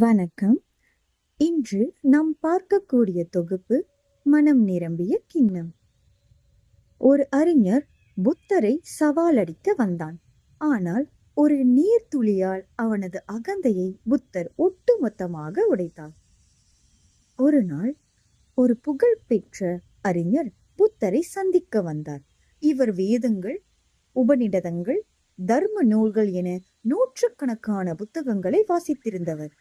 வணக்கம். இன்று நாம் பார்க்கக்கூடிய தொகுப்பு மனம் நிரம்பிய கிண்ணம். ஒரு அறிஞர் புத்தரை சவாலடிக்க வந்தான். ஆனால் ஒரு நீர்த்துளியால் அவனது அகந்தையை புத்தர் ஒட்டுமொத்தமாக உடைத்தார். ஒரு நாள் ஒரு புகழ்பெற்ற அறிஞர் புத்தரை சந்திக்க வந்தார். இவர் வேதங்கள், உபநிடதங்கள், தர்ம நூல்கள் என நூற்றுக்கணக்கான புத்தகங்களை வாசித்திருந்தவர்,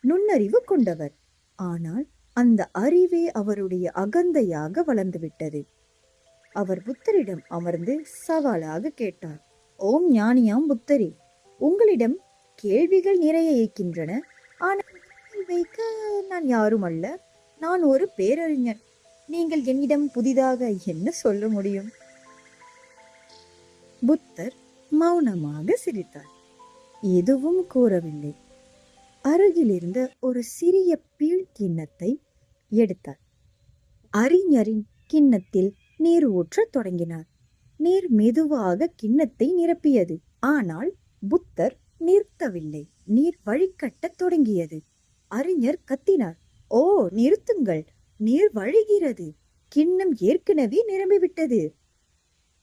நுண்ணறிவு கொண்டவர். ஆனால் அந்த அறிவே அவருடைய அகந்தையாக வளர்ந்துவிட்டது. அவர் புத்தரிடம் அமர்ந்து சவாலாக கேட்டார். ஓம் ஞானியாம் புத்தரே, உங்களிடம் கேள்விகள் நிறைய இருக்கின்றன. ஆனால் வைக்க நான் யாரும் அல்ல. நான் ஒரு பேரறிஞர். நீங்கள் என்னிடம் புதிதாக என்ன சொல்ல முடியும்? புத்தர் மௌனமாக சிரித்தார். எதுவும் கூறவில்லை. அருகில் இருந்த ஒரு சிறிய பீழ் கிண்ணத்தை எடுத்தார். அறிஞரின் கிண்ணத்தில் நீர் ஊற்றத் தொடங்கினார். நீர் மெதுவாக கிண்ணத்தை நிரப்பியது. ஆனால் புத்தர் நிறுத்தவில்லை. நீர் வழிகட்டத் தொடங்கியது. அறிஞர் கத்தினார். ஓ, நிறுத்துங்கள், நீர் வழிகிறது. கிண்ணம் ஏற்கனவே நிரம்பிவிட்டது.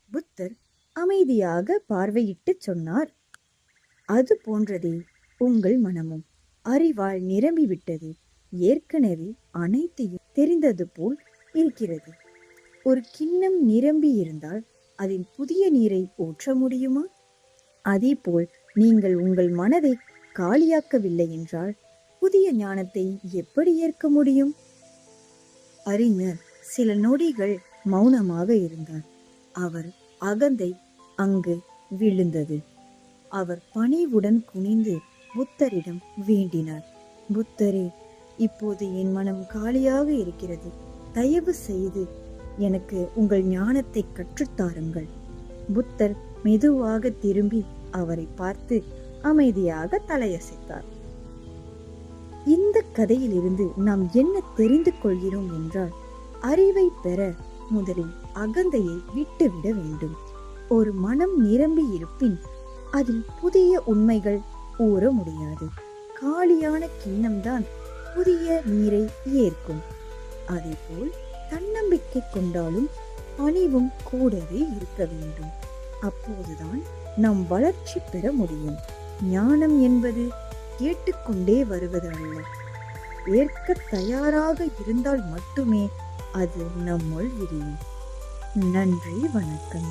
புத்தர் அமைதியாக பார்வையிட்டு சொன்னார், அது போன்றதே உங்கள் மனமும். அறிவால் நிரம்பிவிட்டது. ஏற்கனவே அனைத்தையும் தெரிந்தது போல் இருக்கிறது. ஒரு கிண்ணம் நிரம்பி இருந்தால் அதில் புதிய நீரை ஊற்ற முடியுமா? அதேபோல் நீங்கள் உங்கள் மனதை காலியாக்கவில்லை என்றால் புதிய ஞானத்தை எப்படி ஏற்க முடியும்? அறிஞர் சில நொடிகள் மௌனமாக இருந்தார். அவர் அகந்தை அங்கு விழுந்தது. அவர் பணிவுடன் குனிந்து புத்தரிடம் வேண்டினார். புத்தரே, இப்போது என் மனம் காலியாக இருக்கிறது. தயவு செய்து எனக்கு உங்கள் ஞானத்தை கற்றுத்தாருங்கள். புத்தர் மெதுவாக திரும்பி அவரை பார்த்து அமைதியாக தலையசைத்தார். இந்த கதையிலிருந்து நாம் என்ன தெரிந்து கொள்கிறோம் என்றால், அறிவை பெற முதலில் அகந்தையை விட்டுவிட வேண்டும். ஒரு மனம் நிரம்பி இருப்பின் அதில் புதிய உண்மைகள் ஊற முடியாது. காலியான கிண்ணம்தான் புதிய நீரை ஏற்கும். அதேபோல் தன்னம்பிக்கை கொண்டாலும் பணிவும் கூடவே இருக்க வேண்டும். அப்போதுதான் நாம் வளர்ச்சி பெற முடியும். ஞானம் என்பது கேட்டுக்கொண்டே வருவது அல்ல, ஏற்க தயாராக இருந்தால் மட்டுமே அது நம்முள் விரியும். நன்றி, வணக்கம்.